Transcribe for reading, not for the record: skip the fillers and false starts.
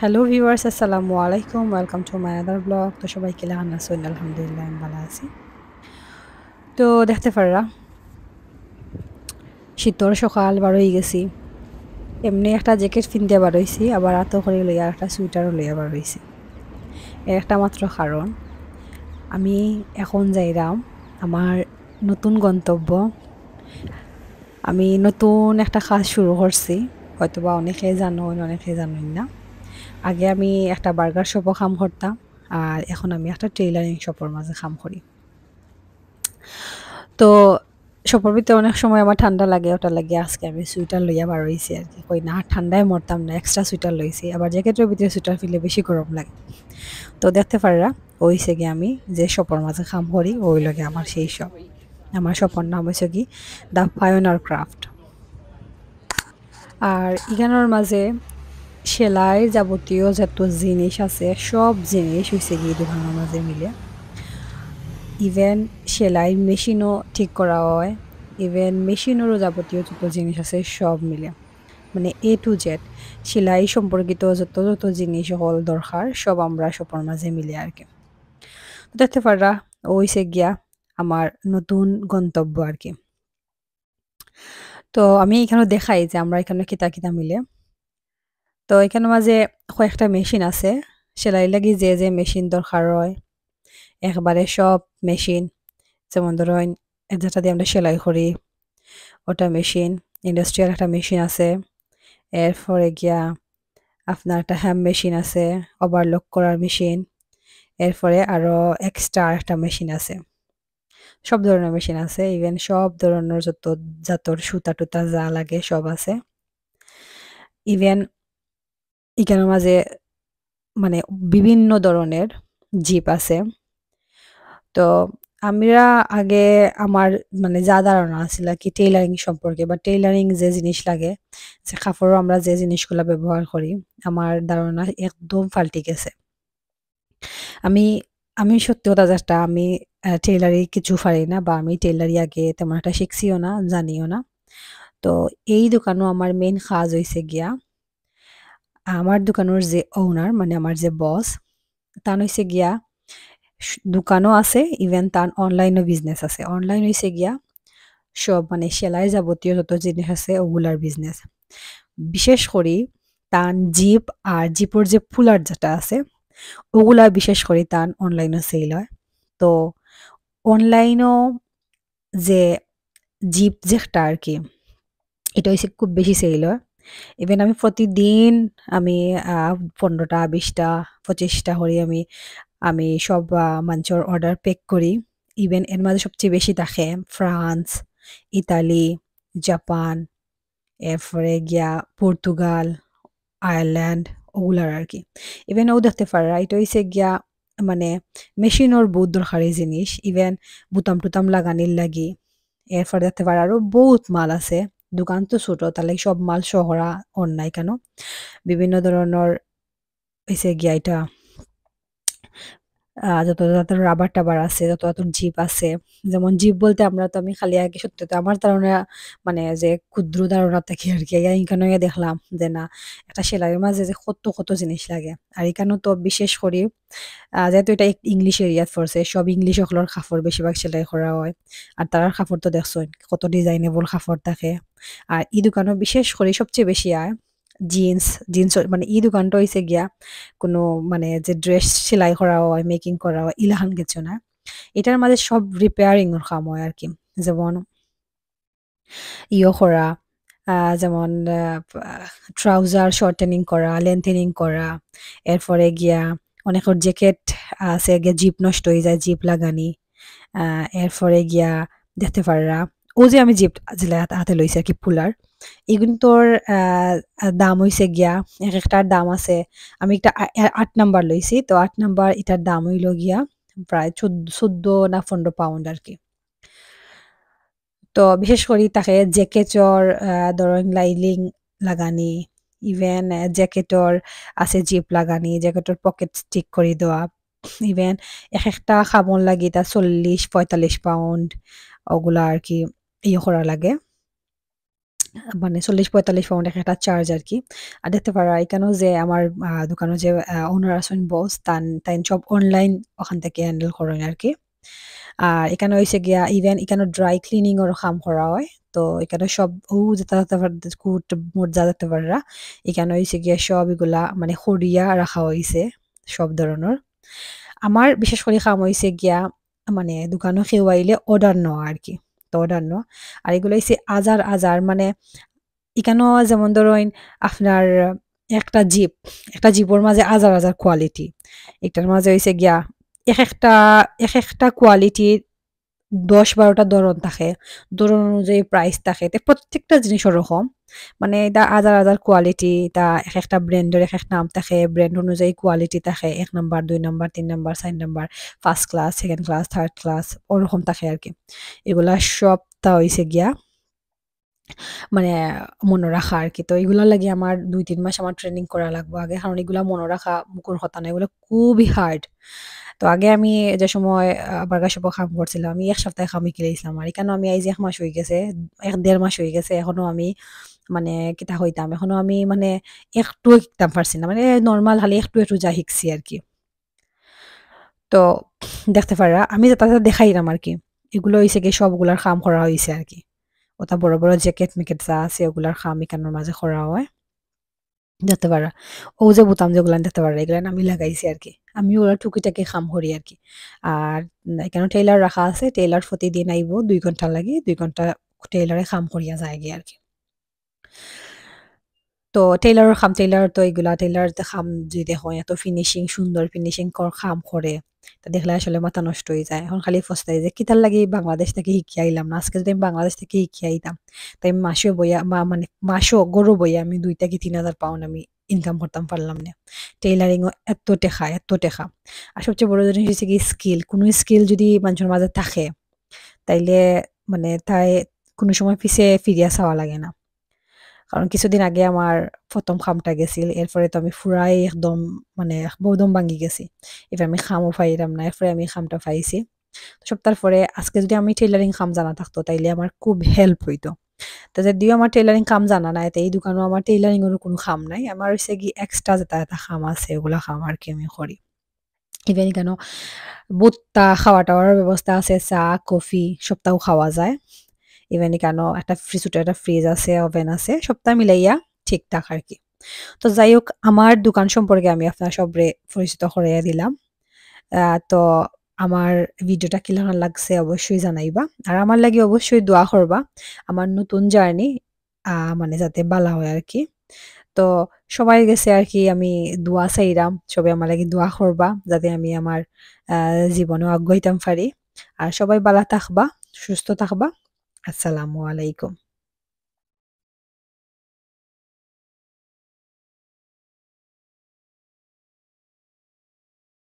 Hello viewers, আসসালামু আলাইকুম। Welcome to my other blog. তো সবাই কেমন আছেন? আলহামদুলিল্লাহ আমি ভালো আছি। তো দেখতে পাররা শীতর সকাল বার হয়ে গেছি। এমনি একটা জ্যাকেট পিনতে বার হইছি, আবার হাতে করে লইয়া একটা সুইটারও লইয়া বার হইছি। এর একটা মাত্র কারণ, আমি এখন যাইরাম আমার নতুন গন্তব্য। আমি নতুন একটা কাজ শুরু করছি। হয়তোবা অনেকেই জানো, অনেকেই জানেন না। আগে আমি একটা বার্গার শপও কাম করতাম, আর এখন আমি একটা টেইলারিং শপের মাঝে কাম করি। তো শপের ভিতরে অনেক সময় আমার ঠান্ডা লাগে, ওটা লাগে আজকে আমি সুইটার লইয়া বার হইছি আর কি। কই না ঠান্ডায় মরতাম না, এক্সট্রা সুইটার লইছি। আবার জ্যাকেটের ভিতরে সুইটার ফেললে বেশি গরম লাগে। তো দেখতে পাররা হইছে গিয়ে আমি যে শপের মাঝে কাম করি ওই লগে আমার সেই শপ। আমার শপের নাম হয়েছে কি দ্য পায়োনিয়ার ক্রাফট। আর এখানের মাঝে সেলাই যাবতীয় যত জিনিস আছে সব জিনিস হয়েছে গিয়ে দোকানের মাঝে মিলে। ইভেন সেলাই মেশিনও ঠিক করা হয়, ইভেন মেশিনেরও যাবতীয় যত জিনিস আছে সব মিলে, মানে এ টু জেড সেলাই সম্পর্কিত যত যত জিনিস সকল দরকার সব আমরা সবার মাঝে মিলে আর কি। তো দেখতে পাররা ওইসে গিয়া আমার নতুন গন্তব্য আর কি। তো আমি এখানে দেখাই যে আমরা এখানে কিতা কিতা মিলে। তো এখানে মাঝে কয়েকটা মেশিন আছে, সেলাই লাগি যে যে মেশিন দরকার হয় একবারে সব মেশিন। যেমন ধরেন যেটা দিয়ে আমরা সেলাই করি ওটা মেশিন, ইন্ডাস্ট্রিয়াল একটা মেশিন আছে, এরপরে গিয়া আপনার একটা হ্যাম মেশিন আছে, ওভারলক করার মেশিন, এরপরে আরো এক্সট্রা একটা মেশিন আছে। সব ধরনের মেশিন আছে, ইভেন সব ধরনের যত জাতর সুতা টুতা যা লাগে সব আছে। ইভেন এখানের মাঝে মানে বিভিন্ন ধরনের জিপ আছে। তো আমরা আগে আমার মানে যা ধারণা আছিল কি টেইলারিং সম্পর্কে বা টেইলারিং যে জিনিস লাগে, যে কাপড়ও আমরা যে জিনিসগুলা ব্যবহার করি, আমার ধারণা একদম পাল্টে গেছে। আমি আমি সত্যি কথা যেটা আমি টেইলারি কিছু পারি না, বা আমি টেইলারি আগে তেমন একটা শিখছিও না, জানিও না। তো এই দোকানও আমার মেইন কাজ হইছে গিয়া আমার দোকানের যে ওনার মানে আমার যে বস, তান হইছে গিয়া দোকানও আছে, ইভেন তার অনলাইনও বিজনেস আছে। অনলাইন হইছে গিয়া সব মানে সেলাই যাবতীয় যত জিনিস আছে ওগুলার বিজনেস। বিশেষ করি তান জিপ আর জিপের যে ফুলার যেটা আছে ওগুলা বিশেষ করে তান অনলাইনে সেল হয়। তো অনলাইনও যে জিপ যেটা আর কি, এটা হইছে খুব বেশি সেল হয়। ইভেন আমি প্রতিদিন আমি ১৫টা ২০টা ২৫টা করে আমি আমি সব মানুষের অর্ডার পেক করি। ইভেন এর মাঝে সবচেয়ে বেশি থাকে ফ্রান্স, ইতালি, জাপান, এরপরে গিয়া পর্তুগাল, আয়ারল্যান্ড ওগুলার আরকি। ইভেন ও দেখতে পাররা এটা হইছে গিয়া মানে মেশিনের বহুত দরকারি জিনিস। ইভেন বুতাম-টুতাম লাগানির লাগি। এরপরে দেখতে পাররা আরো বহুত মাল আছে। দোকান তো ছোট তার লাগি সব মাল শহরা অন্যায় কেন। বিভিন্ন ধরনের হইছে গিয়া এটা যত রাবার-টাবার আছে, যত জিপ আছে। যেমন জিপ বলতে আমরা তো আমি খালি আগে সত্যি তো আমার ধারণা মানে যে ক্ষুদ্র ধারণা থেকে আরকি এইখানে দেখলাম যে না একটা সেলাইয়ের মাঝে যে কত জিনিস লাগে। আর এখানেও তো বিশেষ করে যেহেতু এটা ইংলিশ এরিয়াত পড়ছে, সব ইংলিশ সকলের কাপড় বেশিরভাগ সেলাই করা হয়। আর তারার কাপড় তো দেখছই কত ডিজাইনেবল কাপড় থাকে। আর এই দোকানও বিশেষ করে সবচেয়ে বেশি আয় জিন্স, মানে এই দোকানটা হইছে গিয়া কোনো মানে যে ড্রেস সেলাই করা হয়, মেকিং করা হয় ইলাহান কিছু না। এটার মাঝে সব রিপেয়ারিং এর কাম হয় আরকি। যেমন করা, যেমন ট্রাউজার শর্টেনিং করা, লেংথেনিং করা, এরপরে গিয়া অনেকের জ্যাকেট আছে গিয়া জিপ নষ্ট হয়ে যায়, জিপ লাগানি। আ এরপরে গিয়া দেখতে পাররা ও যে আমি জিপ যেটা হাতে লইছি আরকি পুলার, এগুনতোর আ আ দাম হইছে গিয়া একেকটার দাম আছে। আমি একটা ৮ নাম্বার লইছি। তো ৮ নাম্বার এটার দাম হইল গিয়া প্রায় ১৪ না ১৫ পাউন্ড আরকি। তো বিশেষ করি তাকে জ্যাকেটর ধরেন লাইলিং লাগানি, ইভেন জ্যাকেটর আছে জিপ লাগানি, জ্যাকেটর পকেট স্টিক করে দেওয়া। ইভেন একেকটা খাবন লাগি তা ৪০-৪৫ পাউন্ড ওগুলা আরকি করা লাগে। মানে 40-45 পাউন্ড একটা চার্জ আরকি। আর দেখতে পারা এখানেও যে আমার দোকানের যে ওনার আছেন বস তাইন সব অনলাইন ওখান থেকে হ্যান্ডেল করেন আরকি। আর এখানে হইছে গিয়া ইভেন এখানে ড্রাই ক্লিনিং এরও কাম করা হয়। তো এখানে সব যেটা দেখতে কুট মুট যা দেখতে পাররা এখানে হইছে গিয়া সব এগুলা মানে সরিয়া রাখা হইছে সব ধরনের। আমার বিশেষ করে কাম হইছে গিয়া মানে দোকানে কেউ আইলে অর্ডার নেওয়া আরকি। তো অর্ডার নেওয়া। আর এগুলো হইছে হাজার মানে এখানেও যেমন ধরুন আপনার একটা জিপ, একটা জিপের মাঝে হাজার কোয়ালিটি। এটার মাঝে হইছে গিয়া একেকটা একেকটা কোয়ালিটির ১০-১২ টা ধরন থাকে। ধরন অনুযায়ী প্রাইস থাকে। তো প্রত্যেকটা জিনিস ওরকম। মানে এটা হাজার কোয়ালিটি, এটা একেকটা ব্র্যান্ডের একেক নাম থাকে। ব্র্যান্ড অনুযায়ী কোয়ালিটি থাকে। ১ number, ২ number, ৩ number, ৪ number, 1st class, 2nd class, 3rd class ওরকম থাকে আরকি। এগুলা সবটা হইছে গিয়া মানে মনে রাখা আরকি। তো এগুলার লাগি আমার ২-৩ মাস আমার ট্রেনিং করা লাগবো আগে। কারণ এগুলা মনে রাখা মুখের কথা না। এগুলো খুবই হার্ড। তো আগে আমি যে সময় বার্গার শপে কাম করছিলাম, আমি ১ সপ্তাহে কাম শিখেছিলাম। আর এখানেও আমি এই যে ১ মাস হয়ে গেছে, ১-১.৫ মাস হয়ে গেছে। এখনো আমি মানে কিতা কইতাম, এখনো আমি মানে একটুও শিখতাম পারছি না। মানে নরমাল খালি একটু যা শিখছি আরকি। তো দেখতে পাররা আমি যেটা দেখাইলাম আরকি। এগুলো হইছে গিয়ে সবগুলার কাম করা হইছে আরকি। ওটা বড় জ্যাকেট-ম্যাকেট যা আছে ওগুলার কাম এখানের মাঝে করা হয়। দেখতে পারা। ও যে বোতাম যেগুলান দেখতে পারা এগুলান আমি লাগাইছি আরকি। আমি ওরা টুকিটাকি কাম করি আরকি। আর এখানে টেইলর রাখা আছে। টেইলর প্রতিদিন আইবো ২ ঘন্টা লাগি। ২ ঘন্টা টেইলরে কাম করিয়া যায় গিয়ে আরকি। তো টেইলর তো এগুলা টেইলরতে খাম যদি হয় এত ফিনিশিং সুন্দর ফিনিশিং খাম করে। তো দেখলে আসলে মাথা নষ্ট হয়ে যায়। এখন খালি পস্তাই যে কিতার লাগি বাংলাদেশ থেকে শিখিয়া আইলাম না। আজকে যদি আমি বাংলাদেশ থেকে শিখিয়া আইতাম, তাই মাসেও বইয়া মানে মাসও গরু বইয়া আমি ২ থেকে ৩,০০০ পাউন্ড আমি ইনকাম করতাম পারলাম না। টেইলারিং ও এত টেকা। আর সবচেয়ে বড় জিনিস হইছে কি স্কিল। কোন স্কিল যদি মানুষের মাঝে থাকে, তাইলে মানে তাই কোন সময় পিছে ফিরিয়া চাওয়া লাগে না। কারণ কিছুদিন আগে আমার ১ম খামটা গেছিল। এরপরে তো আমি ফুরাই একদম মানে একদম ভাঙ্গি গেছি। এবার আমি খামও পাইলাম না। এরপরে আমি খামটা পাইছি। সপ্তাহ পরে আজকে যদি আমি টেইলারিং কাম জানা থাকতো তাইলে আমার খুব হেল্প হইতো। তো যদিও আমার টেইলারিং কাম জানা নাই, তো এই দোকানেও আমার টেইলারিং এরও কোনো খাম নাই। আমার হইছে গিয়ে এক্সট্রা যেটা খাম আছে ওগুলা খাম আরকি আমি করি। ইভেন এখানেও ভুট্টা খাওয়া-টাওয়ার ব্যবস্থা আছে। চা, কফি সবটাও খাওয়া যায়। ইভেন এখানেও একটা ছোট একটা ফ্রিজ আছে, ওভেন আছে। সবটা মিলাইয়া ঠিকঠাক আরকি। তো যাই হোক আমার দোকান সম্পর্কে আমি আপনার সবরে পরিচিত করাইয়া দিলাম। তো আমার ভিডিওটা কিরকম লাগছে অবশ্যই জানাইবা। আর আমার লাগি অবশ্যই দোয়া করবা। আমার নতুন জার্নি মানে যাতে বালা হয় আরকি। তো সবার কাছে আরকি আমি দোয়া চাইরাম। সবাই আমার লাগি দোয়া করবা। যাতে আমি আমার আ জীবনেও আগাইতাম পারি। আর সবাই বালা থাকবা, সুস্থ থাকবা। আসসালামু আলাইকুম।